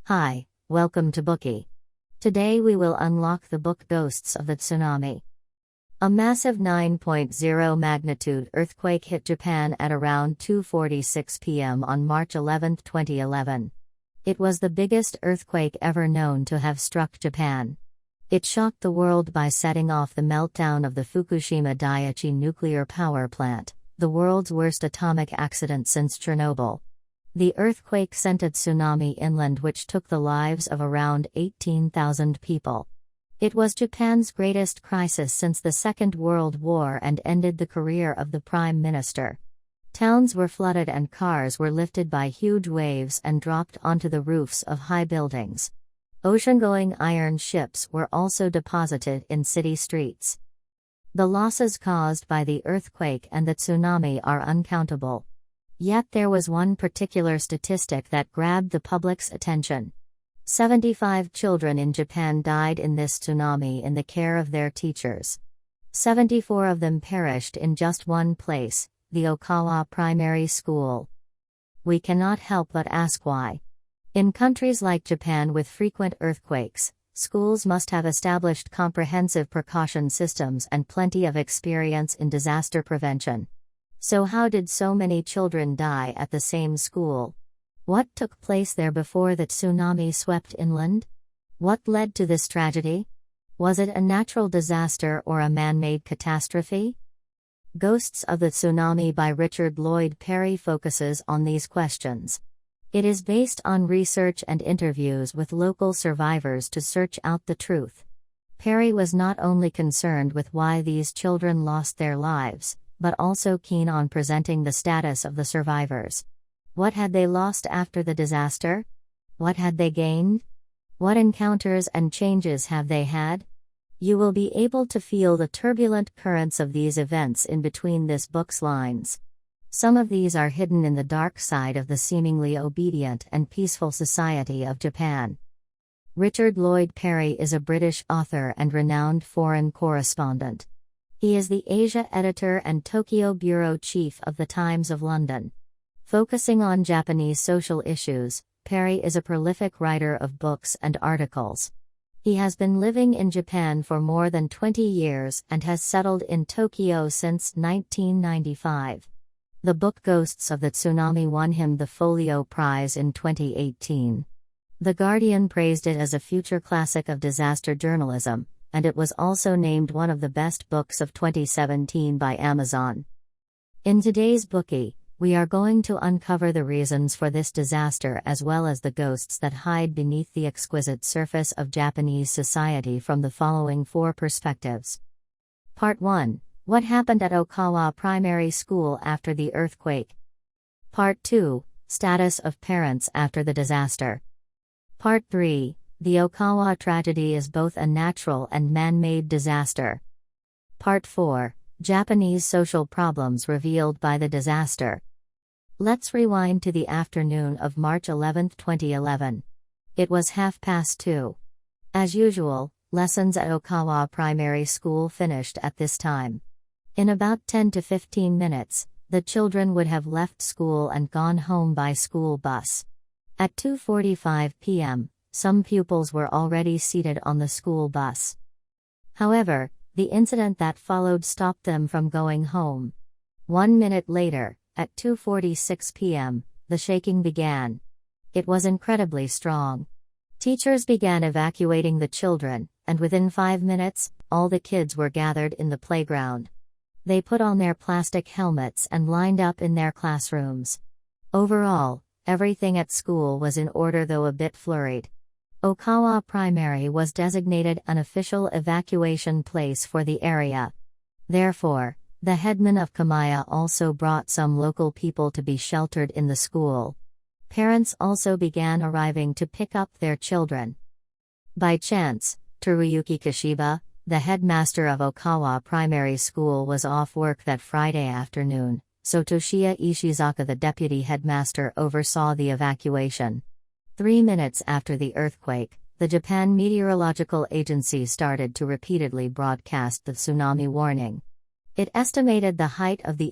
Hi, welcome to Bookie. Today we will unlock the book Ghosts of the Tsunami. A massive 9.0 magnitude earthquake hit Japan at around 2:46 p.m. on March 11, 2011. It was the biggest earthquake ever known to have struck Japan. It shocked the world by setting off the meltdown of the Fukushima Daiichi nuclear power plant, the world's worst atomic accident since Chernobyl. The earthquake sent a tsunami inland which took the lives of around 18,000 people. It was Japan's greatest crisis since the Second World War and ended the career of the Prime Minister. Towns were flooded and cars were lifted by huge waves and dropped onto the roofs of high buildings. Ocean-going iron ships were also deposited in city streets. The losses caused by the earthquake and the tsunami are uncountable. Yet there was one particular statistic that grabbed the public's attention. 75 children in Japan died in this tsunami in the care of their teachers. 74 of them perished in just one place, the Okawa Primary School. We cannot help but ask why. In countries like Japan with frequent earthquakes, schools must have established comprehensive precaution systems and plenty of experience in disaster prevention. So how did so many children die at the same school? What took place there before the tsunami swept inland? What led to this tragedy? Was it a natural disaster or a man-made catastrophe? Ghosts of the Tsunami by Lloyd Parry focuses on these questions. It is based on research and interviews with local survivors to search out the truth. Parry was not only concerned with why these children lost their lives, but also keen on presenting the status of the survivors. What had they lost after the disaster? What had they gained? What encounters and changes have they had? You will be able to feel the turbulent currents of these events in between this book's lines. Some of these are hidden in the dark side of the seemingly obedient and peaceful society of Japan. Lloyd Parry is a British author and renowned foreign correspondent. He is the Asia editor and Tokyo bureau chief of the Times of London. Focusing on Japanese social issues, Parry is a prolific writer of books and articles. He has been living in Japan for more than 20 years and has settled in Tokyo since 1995. The book Ghosts of the Tsunami won him the Folio Prize in 2018. The Guardian praised it as a future classic of disaster journalism, and it was also named one of the best books of 2017 by Amazon. In today's Bookie, we are going to uncover the reasons for this disaster as well as the ghosts that hide beneath the exquisite surface of Japanese society from the following 4 perspectives. Part 1. What happened at Okawa Primary School after the earthquake? Part 2. Status of parents after the disaster. Part 3. The Okawa tragedy is both a natural and man-made disaster. Part 4. Japanese social problems revealed by the disaster. Let's rewind to the afternoon of March 11, 2011. It was 2:30. As usual, lessons at Okawa Primary School finished at this time. In about 10 to 15 minutes, the children would have left school and gone home by school bus. At 2:45 p.m., some pupils were already seated on the school bus. However, the incident that followed stopped them from going home. 1 minute later, at 2:46 p.m., the shaking began. It was incredibly strong. Teachers began evacuating the children, and within 5 minutes, all the kids were gathered in the playground. They put on their plastic helmets and lined up in their classrooms. Overall, everything at school was in order though a bit flurried. Okawa Primary was designated an official evacuation place for the area. Therefore, the headman of Kamiya also brought some local people to be sheltered in the school. Parents also began arriving to pick up their children. By chance, Teruyuki Kashiba, the headmaster of Okawa Primary School, was off work that Friday afternoon, so Toshiya Ishizaka, the deputy headmaster, oversaw the evacuation. 3 minutes after the earthquake, the Japan Meteorological Agency started to repeatedly broadcast the tsunami warning. It estimated the height of the